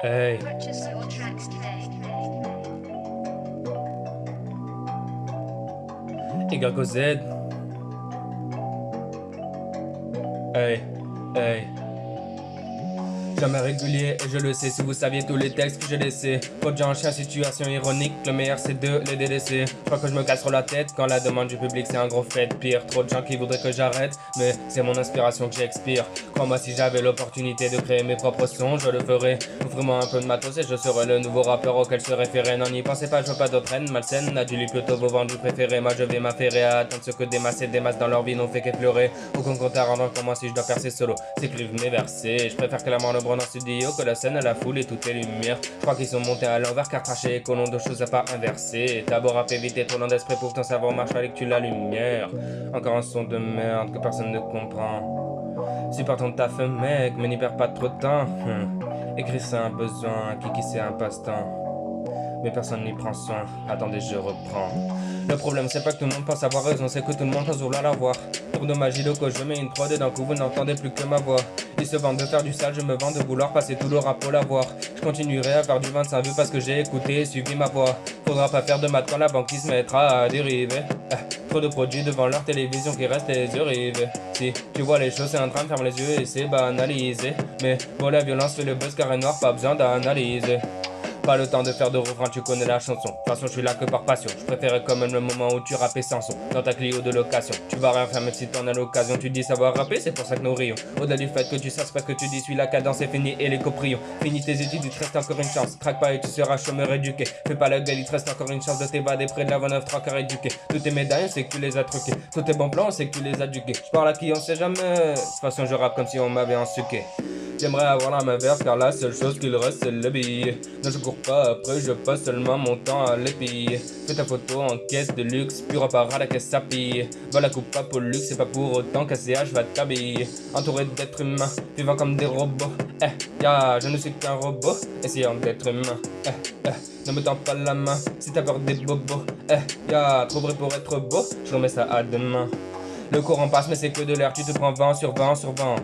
Hey, Purchase your tracks today. YZ. Hey, hey. Jamais régulier, et je le sais, si vous saviez tous les textes que j'ai laissés. Trop de gens en situation ironique, le meilleur c'est de les délaisser. Je crois que je me casse sur la tête quand la demande du public c'est un gros fait. Pire, trop de gens qui voudraient que j'arrête, mais c'est mon inspiration que j'expire. Crois-moi, si j'avais l'opportunité de créer mes propres sons, je le ferais. Ouvrez-moi un peu de matos et je serais le nouveau rappeur auquel je référais. Non, n'y pensez pas, je veux pas d'autres haine malsaine. Adulez plutôt vos vendus préférés. Moi je vais m'affairer à attendre ce que des masses et des masses dans leur vie n'ont fait qu'effleurer. Au compte à rendre pour moi si je dois percer solo. S'écrivent mes versets. Je préfère clairement le en studio que la scène à la foule et toutes les lumières. Je crois qu'ils sont montés à l'envers car craché et colon de choses à pas inverser. D'abord à éviter trop d'esprit pour que ton cerveau marche avec tu la lumière. Encore un son de merde que personne ne comprend. Super ton taf mec, mais n'y perds pas trop de temps. Écrire c'est un besoin, Kiki c'est un passe-temps. Mais personne n'y prend soin. Attendez, je reprends. Le problème, c'est pas que tout le monde pense avoir raison, c'est que tout le monde pense vouloir l'avoir. Pour dommage, que je mets une 3D d'un coup, vous n'entendez plus que ma voix. Ils se vendent de faire du sale, je me vends de vouloir passer tout le rap pour l'avoir. Je continuerai à faire du 25 vues parce que j'ai écouté et suivi ma voix. Faudra pas faire de maths quand la banquise se mettra à dériver. Trop de produits devant leur télévision qui restent les yeux rivés. Si tu vois les choses, c'est en train de fermer les yeux et c'est banalisé. Mais pour la violence, fait le buzz carré noir, pas besoin d'analyser. Pas le temps de faire de refrain, tu connais la chanson. De toute façon, je suis là que par passion. Je préférais quand même le moment où tu rappais sans son. Dans ta Clio de location. Tu vas rien faire même si t'en as l'occasion. Tu dis savoir rapper, c'est pour ça que nous rions. Au-delà du fait que tu saches parce que tu dis suis la cadence est finie et les coprions. Finis tes études, il te reste encore une chance. Craque pas et tu seras chômeur éduqué. Fais pas la gueule, il te reste encore une chance de t'évader près de la 29 car éduqué. Toutes tes médailles, on sait que tu les as truquées. Tous tes bons plans, on sait que tu les as duqués. Je parle à qui on sait jamais. De toute façon, je rappe comme si on m'avait ensuqué. J'aimerais avoir la main verte car la seule chose qu'il reste c'est le billet. Non je cours pas après, je passe seulement mon temps à l'épier. Fais ta photo en caisse de luxe, puis repars à la caisse à piller. Va la coupe pas pour le luxe, c'est pas pour autant qu'ACH va t'habiller. Entouré d'êtres humains, vivant comme des robots. Je ne suis qu'un robot, essayant d'être humain. Ne me tends pas la main si t'as peur des bobos. Trop vrai pour être beau, je remets ça à demain. Le courant passe mais c'est que de l'air, tu te prends 20 sur 20 sur 20.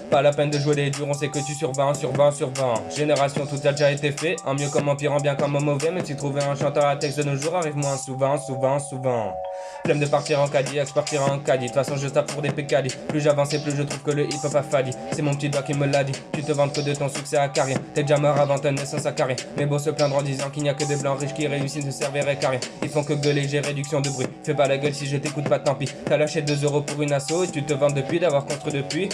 Pas la peine de jouer les durs, on sait que tu sur 20 sur 20 sur 20. Génération, tout a déjà été fait, en mieux comme en pire, en bien comme en mauvais. Mais si trouver un chanteur à texte de nos jours arrive moins souvent. Flemme de partir en caddie, je partirai en caddie. De toute façon, je tape pour des pécadis. Plus j'avance et plus je trouve que le hip-hop a fallu. C'est mon petit doigt qui me l'a dit. Tu te vantes que de ton succès à carrière. T'es déjà mort avant ta naissance à carrière. Mais beau se plaindre en disant qu'il n'y a que des blancs riches qui réussissent ne serviraient qu'à rien. Ils font que gueuler, j'ai réduction de bruit. Fais pas la gueule si je t'écoute pas, tant pis. T'as lâché 2 euros pour une asso et tu te vantes depuis d'avoir construit depuis.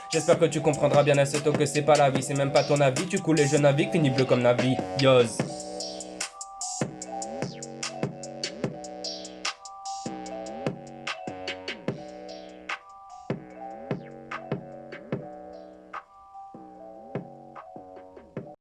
J'espère que tu comprendras bien assez tôt que c'est pas la vie, c'est même pas ton avis. Tu coules et je navigue, finis bleu comme Navi. Yoz.